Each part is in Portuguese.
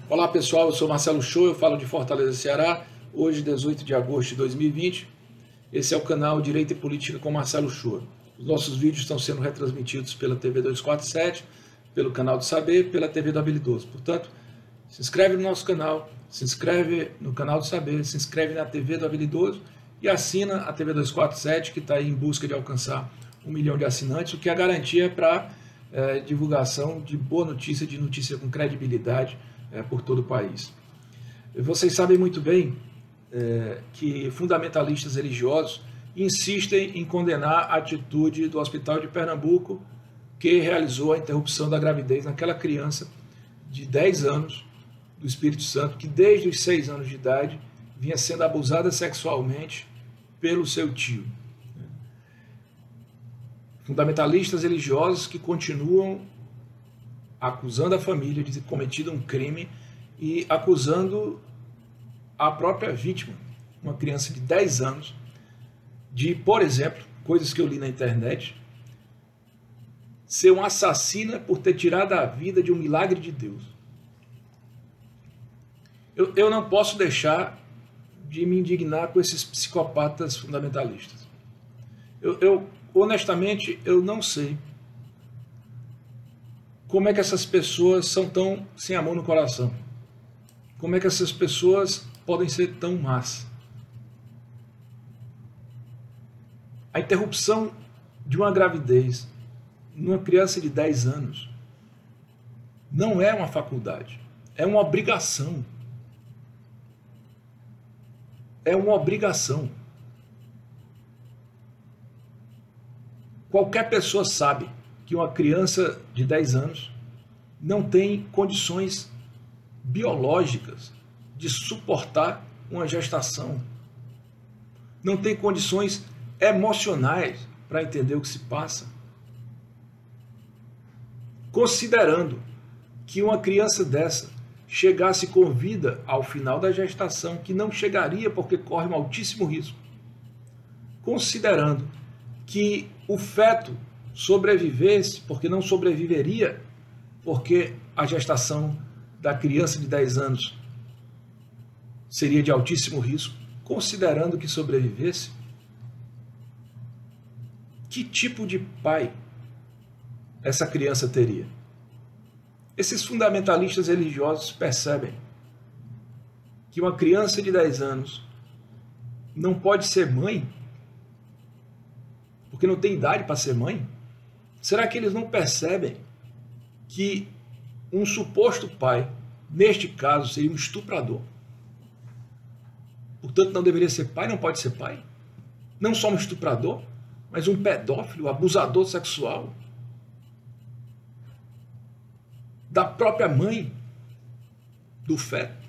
Olá pessoal, eu sou Marcelo Show, eu falo de Fortaleza, Ceará, hoje 18 de agosto de 2020. Esse é o canal Direito e Política com Marcelo Show. Os nossos vídeos estão sendo retransmitidos pela TV 247, pelo Canal do Saber, pela TV do Habilidoso. Portanto, se inscreve no nosso canal, se inscreve no Canal do Saber, se inscreve na TV do Habilidoso e assina a TV 247, que está aí em busca de alcançar 1 milhão de assinantes, o que é a garantia para divulgação de boa notícia, de notícia com credibilidade por todo o país. Vocês sabem muito bem que fundamentalistas religiosos insistem em condenar a atitude do Hospital de Pernambuco, que realizou a interrupção da gravidez naquela criança de 10 anos do Espírito Santo, que desde os 6 anos de idade vinha sendo abusada sexualmente pelo seu tio. Fundamentalistas religiosos que continuam acusando a família de ter cometido um crime e acusando a própria vítima, uma criança de 10 anos, de, por exemplo, coisas que eu li na internet, ser uma assassina por ter tirado a vida de um milagre de Deus. Eu não posso deixar de me indignar com esses psicopatas fundamentalistas. Honestamente, eu não sei como é que essas pessoas são tão sem amor no coração. Como é que essas pessoas podem ser tão más? A interrupção de uma gravidez numa criança de 10 anos não é uma faculdade, é uma obrigação. É uma obrigação. Qualquer pessoa sabe que uma criança de 10 anos não tem condições biológicas de suportar uma gestação. Não tem condições emocionais para entender o que se passa. Considerando que uma criança dessa chegasse com vida ao final da gestação, que não chegaria porque corre um altíssimo risco. Considerando que o feto sobrevivesse, porque não sobreviveria, porque a gestação da criança de 10 anos seria de altíssimo risco, considerando que sobrevivesse, que tipo de pai essa criança teria? Esses fundamentalistas religiosos percebem que uma criança de 10 anos não pode ser mãe, porque não tem idade para ser mãe? Será que eles não percebem que um suposto pai, neste caso, seria um estuprador? Portanto, não deveria ser pai, não pode ser pai? Não só um estuprador, mas um pedófilo, abusador sexual da própria mãe do feto,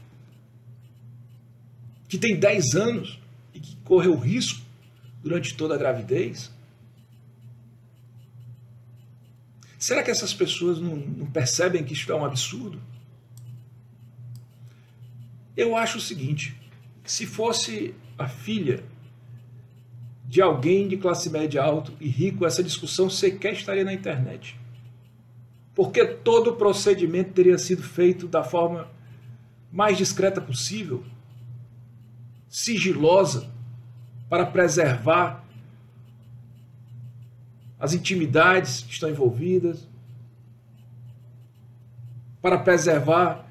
que tem 10 anos e que correu risco durante toda a gravidez? Será que essas pessoas não percebem que isso é um absurdo? Eu acho o seguinte: se fosse a filha de alguém de classe média alta e rico, essa discussão sequer estaria na internet. Porque todo o procedimento teria sido feito da forma mais discreta possível, sigilosa, para preservar as intimidades que estão envolvidas, para preservar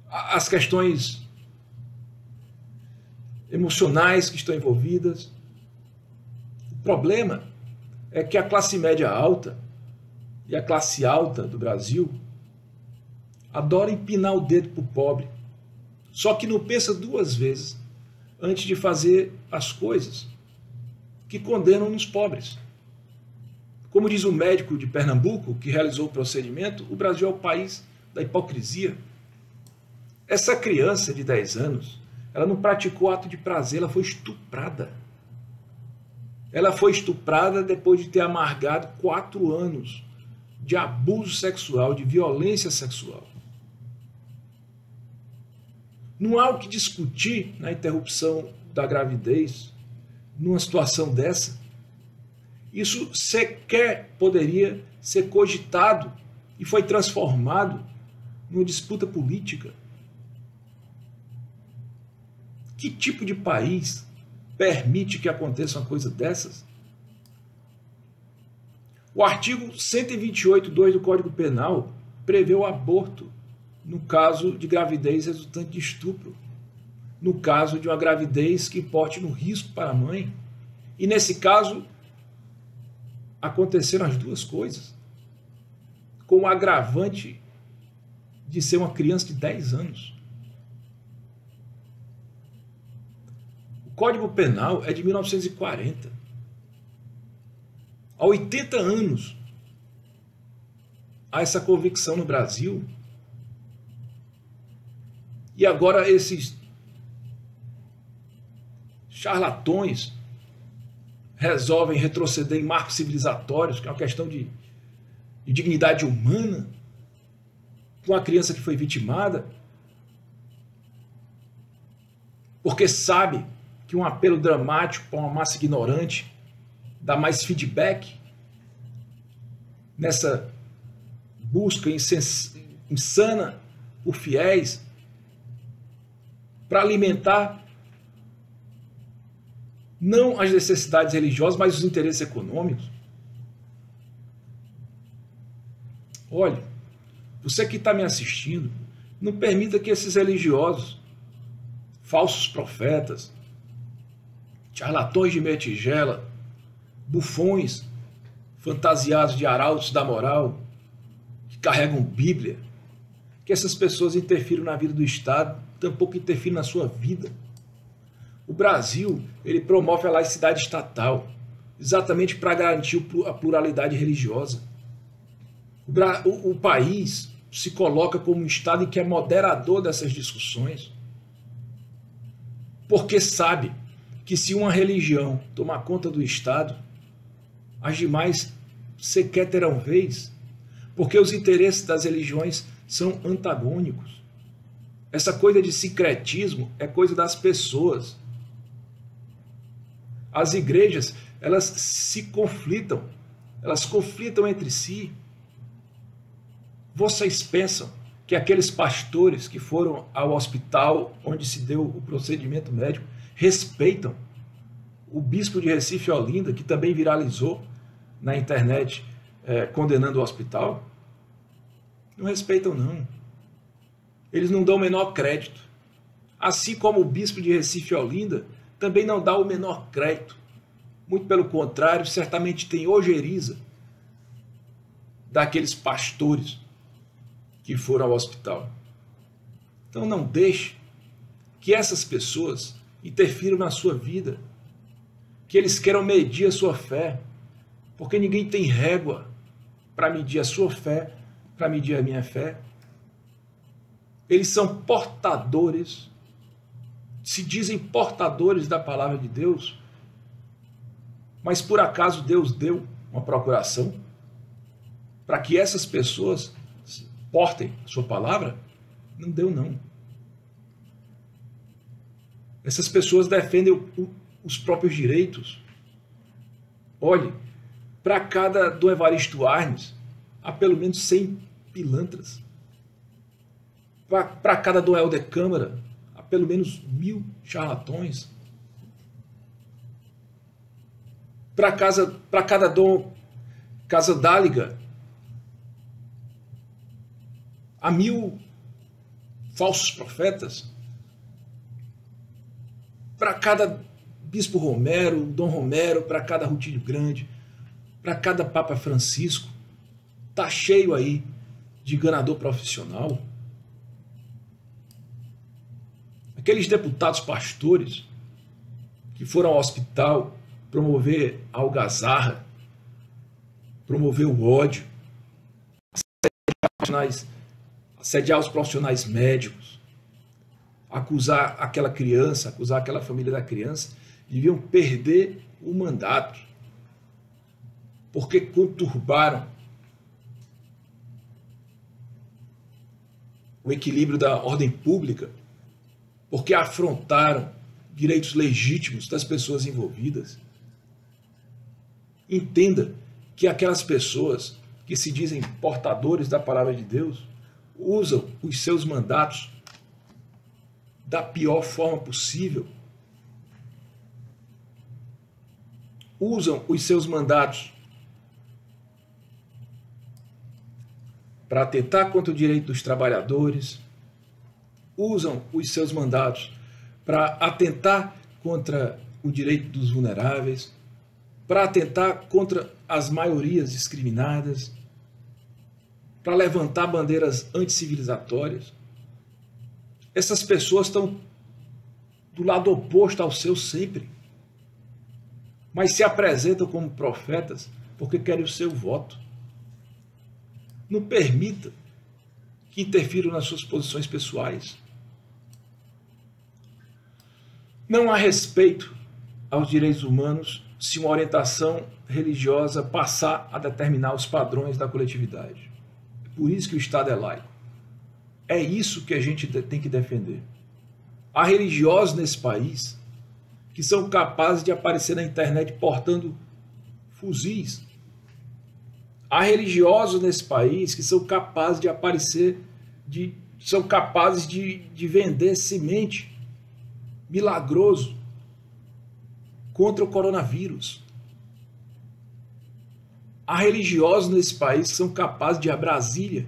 as questões emocionais que estão envolvidas. O problema é que a classe média alta e a classe alta do Brasil adora empinar o dedo para o pobre, só que não pensa 2 vezes antes de fazer as coisas que condenam nos pobres. Como diz o médico de Pernambuco que realizou o procedimento, o Brasil é o país da hipocrisia. Essa criança de 10 anos, ela não praticou ato de prazer, ela foi estuprada. Ela foi estuprada depois de ter amargado 4 anos de abuso sexual, de violência sexual. Não há o que discutir na interrupção da gravidez, numa situação dessa. Isso sequer poderia ser cogitado e foi transformado numa disputa política. Que tipo de país permite que aconteça uma coisa dessas? O artigo 128.2 do Código Penal prevê o aborto no caso de gravidez resultante de estupro, no caso de uma gravidez que porte no risco para a mãe. E nesse caso, aconteceram as duas coisas, com o agravante de ser uma criança de 10 anos. O Código Penal é de 1940. Há 80 anos há essa convicção no Brasil. E agora esses charlatões resolvem retroceder em marcos civilizatórios, que é uma questão de dignidade humana, com a criança que foi vitimada, porque sabe que um apelo dramático para uma massa ignorante dá mais feedback nessa busca insana por fiéis para alimentar não as necessidades religiosas, mas os interesses econômicos. Olha, você que está me assistindo, não permita que esses religiosos, falsos profetas, charlatões de meia tigela, bufões fantasiados de arautos da moral, que carregam Bíblia, que essas pessoas interfiram na vida do Estado, tampouco interfiram na sua vida. O Brasil, ele promove a laicidade estatal, exatamente para garantir a pluralidade religiosa. O país se coloca como um Estado em que é moderador dessas discussões, porque sabe que se uma religião tomar conta do Estado, as demais sequer terão vez, porque os interesses das religiões são antagônicos. Essa coisa de sincretismo é coisa das pessoas. As igrejas, elas se conflitam, elas conflitam entre si. Vocês pensam que aqueles pastores que foram ao hospital onde se deu o procedimento médico respeitam o bispo de Recife, Olinda, que também viralizou na internet condenando o hospital? Não respeitam, não. Eles não dão o menor crédito. Assim como o bispo de Recife, Olinda, também não dá o menor crédito. Muito pelo contrário, certamente tem ojeriza daqueles pastores que foram ao hospital. Então não deixe que essas pessoas interfiram na sua vida, que eles queiram medir a sua fé, porque ninguém tem régua para medir a sua fé, para medir a minha fé. Eles são portadores, se dizem portadores da palavra de Deus, mas por acaso Deus deu uma procuração para que essas pessoas portem a sua palavra? Não deu, não. Essas pessoas defendem os próprios direitos. Olhe, para cada do Evaristo Arnes, há pelo menos 100 pilantras. Para cada do Helder Câmara, há pelo menos 1000 charlatões. Para cada dom Casa Dáliga, há 1000 falsos profetas. Para cada Bispo Romero, Dom Romero, para cada Rutilho Grande, para cada Papa Francisco, está cheio aí de enganador profissional. Aqueles deputados pastores que foram ao hospital promover a algazarra, promover o ódio, assediar os profissionais médicos, acusar aquela criança, acusar aquela família da criança, deviam perder o mandato, porque conturbaram o equilíbrio da ordem pública, porque afrontaram direitos legítimos das pessoas envolvidas. Entenda que aquelas pessoas que se dizem portadores da palavra de Deus usam os seus mandatos da pior forma possível, usam os seus mandatos para atentar contra o direito dos trabalhadores, usam os seus mandatos para atentar contra o direito dos vulneráveis, para atentar contra as maiorias discriminadas, para levantar bandeiras anticivilizatórias. Essas pessoas estão do lado oposto ao seu sempre, mas se apresentam como profetas porque querem o seu voto. Não permita que interfiram nas suas posições pessoais. Não há respeito aos direitos humanos se uma orientação religiosa passar a determinar os padrões da coletividade. É por isso que o Estado é laico. É isso que a gente tem que defender. Há religiosos nesse país que são capazes de aparecer na internet portando fuzis. Há religiosos nesse país que são capazes de aparecer, são capazes de vender semente milagroso contra o coronavírus. Há religiosos nesse país que são capazes de ir a Brasília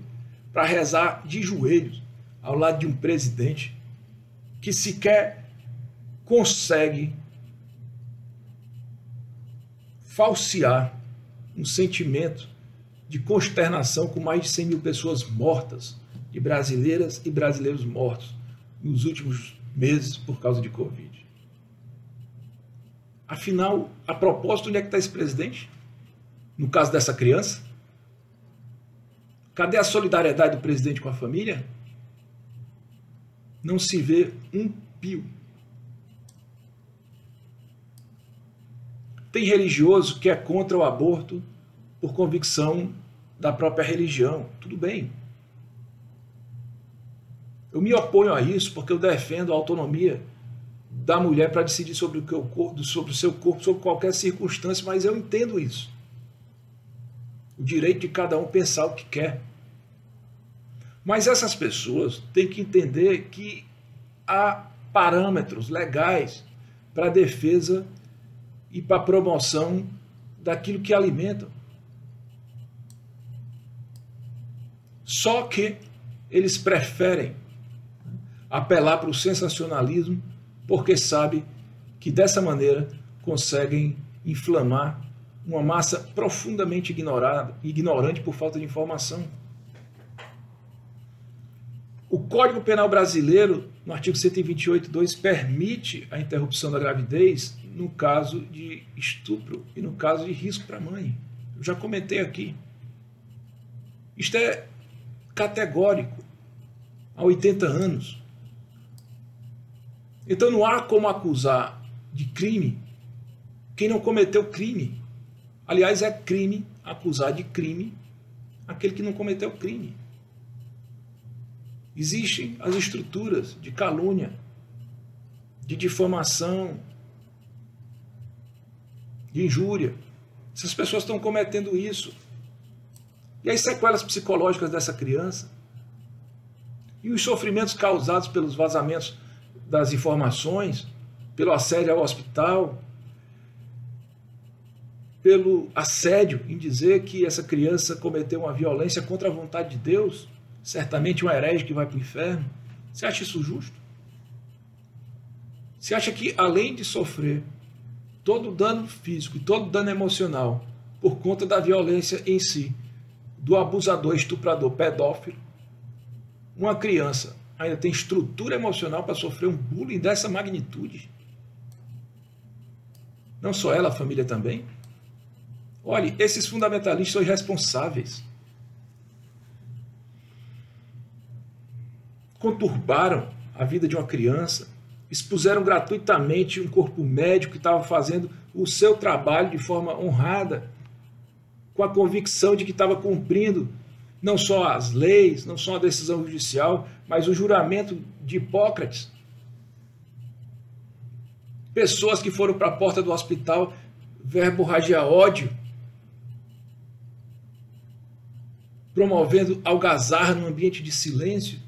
para rezar de joelhos ao lado de um presidente que sequer consegue falsear um sentimento de consternação com mais de 100 mil pessoas mortas, de brasileiras e brasileiros mortos nos últimos meses por causa de Covid. Afinal, a propósito, onde é que está esse presidente? No caso dessa criança? Cadê a solidariedade do presidente com a família? Não se vê um pio. Tem religioso que é contra o aborto por convicção da própria religião. Tudo bem. Eu me oponho a isso porque eu defendo a autonomia da mulher para decidir sobre o seu corpo, sobre qualquer circunstância, mas eu entendo isso. O direito de cada um pensar o que quer. Mas essas pessoas têm que entender que há parâmetros legais para a defesa e para a promoção daquilo que alimentam. Só que eles preferem apelar para o sensacionalismo porque sabem que dessa maneira conseguem inflamar uma massa profundamente ignorante por falta de informação. O Código Penal brasileiro, no artigo 128.2, permite a interrupção da gravidez no caso de estupro e no caso de risco para a mãe. Eu já comentei aqui. Isto é categórico, há 80 anos. Então não há como acusar de crime quem não cometeu crime. Aliás, é crime acusar de crime aquele que não cometeu crime. Existem as estruturas de calúnia, de difamação, de injúria. Essas pessoas estão cometendo isso. E as sequelas psicológicas dessa criança, e os sofrimentos causados pelos vazamentos das informações, pelo assédio ao hospital, pelo assédio em dizer que essa criança cometeu uma violência contra a vontade de Deus, certamente um herege que vai para o inferno. Você acha isso justo? Você acha que, além de sofrer todo o dano físico e todo o dano emocional por conta da violência em si, do abusador, estuprador, pedófilo, uma criança ainda tem estrutura emocional para sofrer um bullying dessa magnitude? Não só ela, a família também? Olhe, esses fundamentalistas são irresponsáveis. Conturbaram a vida de uma criança, expuseram gratuitamente um corpo médico que estava fazendo o seu trabalho de forma honrada, com a convicção de que estava cumprindo não só as leis, não só a decisão judicial, mas o juramento de Hipócrates. Pessoas que foram para a porta do hospital verborragiar ódio. promovendo algazarra no ambiente de silêncio,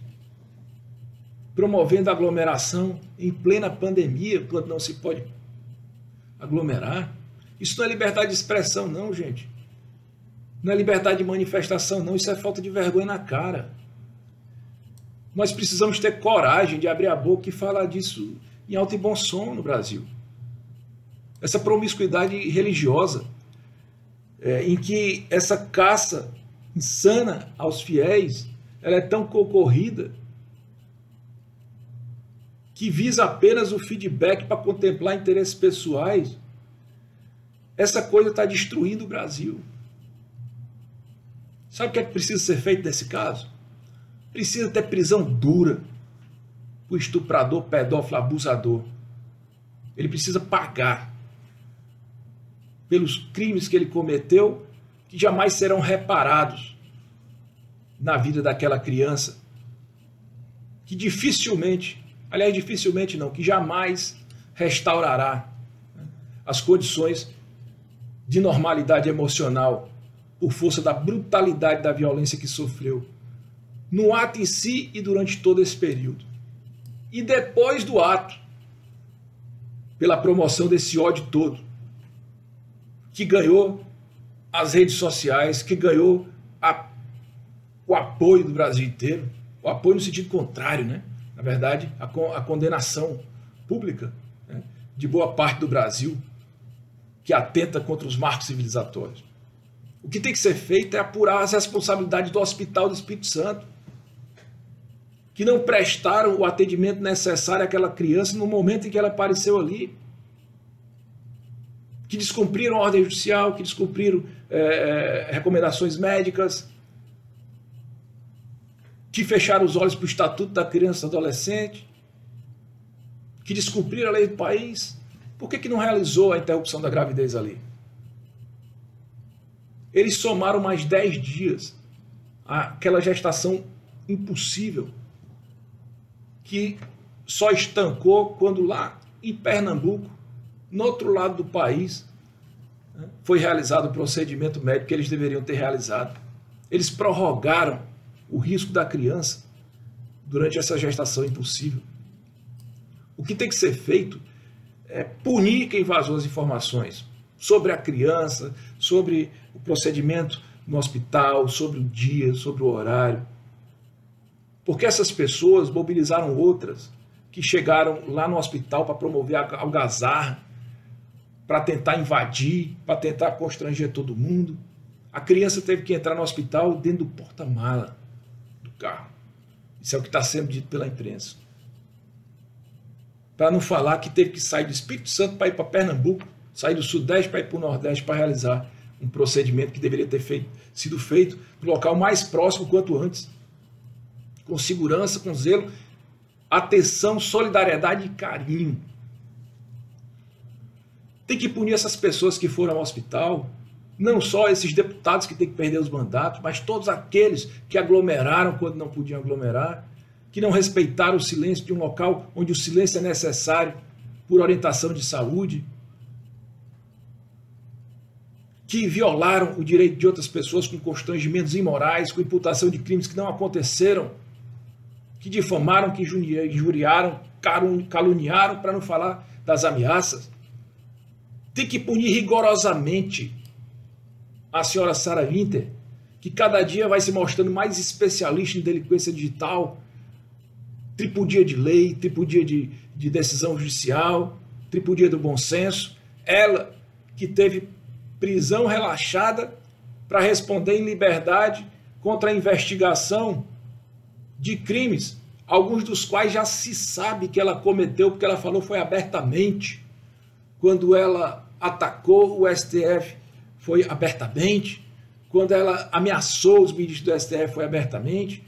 promovendo aglomeração em plena pandemia, quando não se pode aglomerar. Isso não é liberdade de expressão, não, gente. Não é liberdade de manifestação, não. Isso é falta de vergonha na cara. Nós precisamos ter coragem de abrir a boca e falar disso em alto e bom som no Brasil. Essa promiscuidade religiosa, em que essa caça insana aos fiéis, ela é tão concorrida que visa apenas o feedback para contemplar interesses pessoais. Essa coisa está destruindo o Brasil. Sabe o que é que precisa ser feito nesse caso? Precisa ter prisão dura para o estuprador, pedófilo, abusador. Ele precisa pagar pelos crimes que ele cometeu, que jamais serão reparados na vida daquela criança, que dificilmente, aliás, dificilmente não, que jamais restaurará as condições de normalidade emocional por força da brutalidade da violência que sofreu no ato em si e durante todo esse período. E depois do ato, pela promoção desse ódio todo, que ganhou as redes sociais, que ganhou o apoio do Brasil inteiro, o apoio no sentido contrário, né? Na verdade, a condenação pública, né, de boa parte do Brasil, que atenta contra os marcos civilizatórios. O que tem que ser feito é apurar as responsabilidades do Hospital do Espírito Santo, que não prestaram o atendimento necessário àquela criança no momento em que ela apareceu ali, que descumpriram a ordem judicial, que descumpriram recomendações médicas, que fecharam os olhos para o Estatuto da Criança e do Adolescente, que descumpriram a lei do país. Por que não realizou a interrupção da gravidez ali? Eles somaram mais 10 dias àquela gestação impossível, que só estancou quando lá em Pernambuco, no outro lado do país, foi realizado o procedimento médico que eles deveriam ter realizado. Eles prorrogaram o risco da criança durante essa gestação impossível. O que tem que ser feito é punir quem vazou as informações sobre a criança, sobre o procedimento no hospital, sobre o dia, sobre o horário. Porque essas pessoas mobilizaram outras que chegaram lá no hospital para promover a algazarra, para tentar invadir, para tentar constranger todo mundo. A criança teve que entrar no hospital dentro do porta-mala do carro. Isso é o que está sendo dito pela imprensa. Para não falar que teve que sair do Espírito Santo para ir para Pernambuco, sair do Sudeste para ir para o Nordeste para realizar um procedimento que deveria ter sido feito no local mais próximo quanto antes. Com segurança, com zelo, atenção, solidariedade e carinho. Tem que punir essas pessoas que foram ao hospital, não só esses deputados que têm que perder os mandatos, mas todos aqueles que aglomeraram quando não podiam aglomerar, que não respeitaram o silêncio de um local onde o silêncio é necessário por orientação de saúde, que violaram o direito de outras pessoas com constrangimentos imorais, com imputação de crimes que não aconteceram, que difamaram, que injuriaram, caluniaram, para não falar das ameaças. Tem que punir rigorosamente a senhora Sarah Winter, que cada dia vai se mostrando mais especialista em delinquência digital, tripudia de lei, tripudia de decisão judicial, tripudia do bom senso. Ela que teve prisão relaxada para responder em liberdade contra a investigação de crimes, alguns dos quais já se sabe que ela cometeu, porque ela falou foi abertamente. Quando ela atacou o STF, foi abertamente. Quando ela ameaçou os ministros do STF, foi abertamente.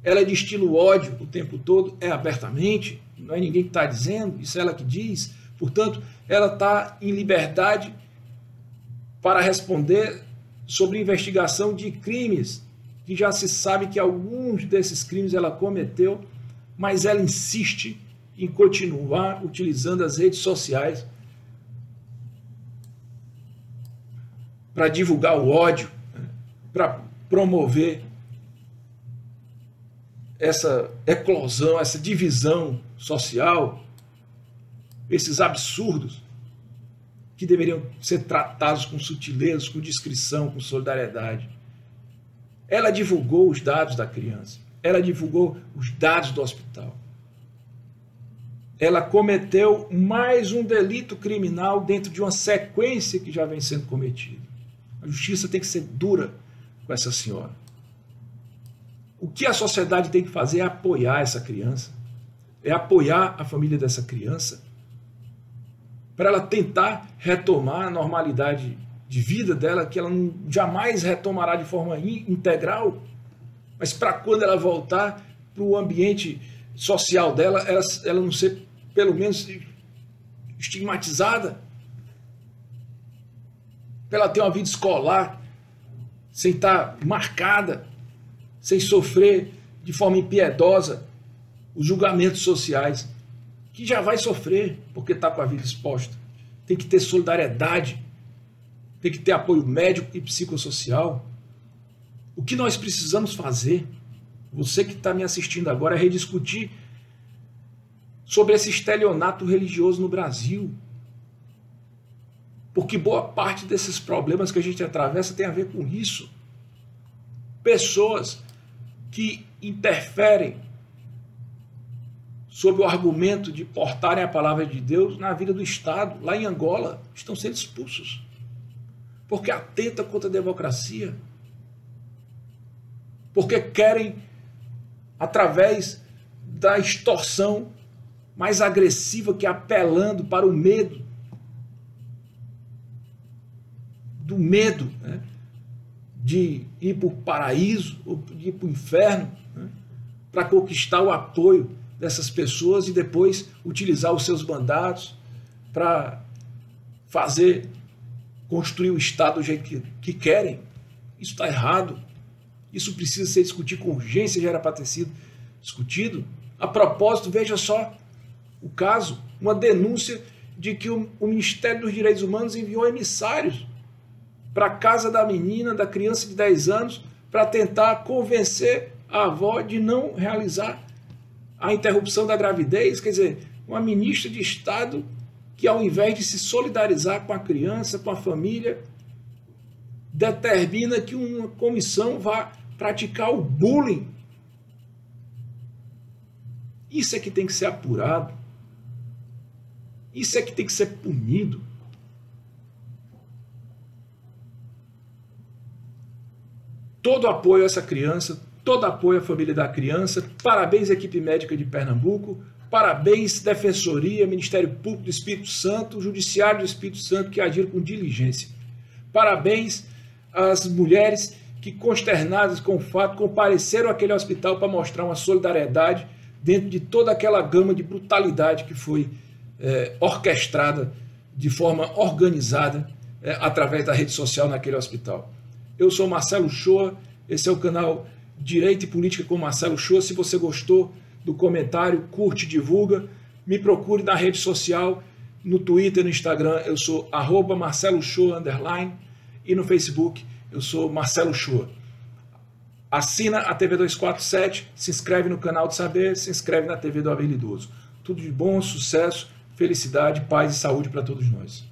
Ela destila o ódio o tempo todo, é abertamente. Não é ninguém que está dizendo, isso é ela que diz. Portanto, ela está em liberdade para responder sobre investigação de crimes, que já se sabe que alguns desses crimes ela cometeu, mas ela insiste em continuar utilizando as redes sociais para divulgar o ódio, para promover essa eclosão, essa divisão social, esses absurdos que deveriam ser tratados com sutileza, com discrição, com solidariedade. Ela divulgou os dados da criança, ela divulgou os dados do hospital. Ela cometeu mais um delito criminal dentro de uma sequência que já vem sendo cometida. A justiça tem que ser dura com essa senhora. O que a sociedade tem que fazer é apoiar essa criança, é apoiar a família dessa criança, para ela tentar retomar a normalidade de vida dela, que ela jamais retomará de forma integral, mas para quando ela voltar para o ambiente social dela, ela não ser, pelo menos, estigmatizada, para ela ter uma vida escolar, sem estar marcada, sem sofrer de forma impiedosa os julgamentos sociais, que já vai sofrer porque está com a vida exposta. Tem que ter solidariedade, tem que ter apoio médico e psicossocial. O que nós precisamos fazer, você que está me assistindo agora, é rediscutir sobre esse estelionato religioso no Brasil. Porque boa parte desses problemas que a gente atravessa tem a ver com isso. Pessoas que interferem sob o argumento de portarem a palavra de Deus na vida do Estado, lá em Angola, estão sendo expulsos. Porque atenta contra a democracia. Porque querem, através da extorsão mais agressiva, que é apelando para o medo, do medo, né, de ir para o paraíso ou de ir para o inferno, né, para conquistar o apoio dessas pessoas e depois utilizar os seus mandatos para construir o Estado do jeito que querem. Isso está errado. Isso precisa ser discutido com urgência, já era para ter sido discutido. A propósito, veja só o caso, uma denúncia de que o Ministério dos Direitos Humanos enviou emissários para a casa da menina, da criança de 10 anos, para tentar convencer a avó de não realizar a interrupção da gravidez. Quer dizer, uma ministra de Estado que, ao invés de se solidarizar com a criança, com a família, determina que uma comissão vá praticar o bullying. Isso é que tem que ser apurado. Isso é que tem que ser punido. Todo apoio a essa criança, todo apoio à família da criança. Parabéns, equipe médica de Pernambuco. Parabéns, Defensoria, Ministério Público do Espírito Santo, Judiciário do Espírito Santo, que agiram com diligência. Parabéns às mulheres que, consternadas com o fato, compareceram àquele hospital para mostrar uma solidariedade dentro de toda aquela gama de brutalidade que foi orquestrada de forma organizada através da rede social naquele hospital. Eu sou Marcelo Shoa, esse é o canal Direito e Política com Marcelo Shoa. Se você gostou do comentário, curte, divulga, me procure na rede social, no Twitter, no Instagram, eu sou @MarceloShoa_, e no Facebook, eu sou Marcelo Shoa. Assina a TV 247, se inscreve no canal de Saber, se inscreve na TV do Habilidoso. Tudo de bom, sucesso, felicidade, paz e saúde para todos nós.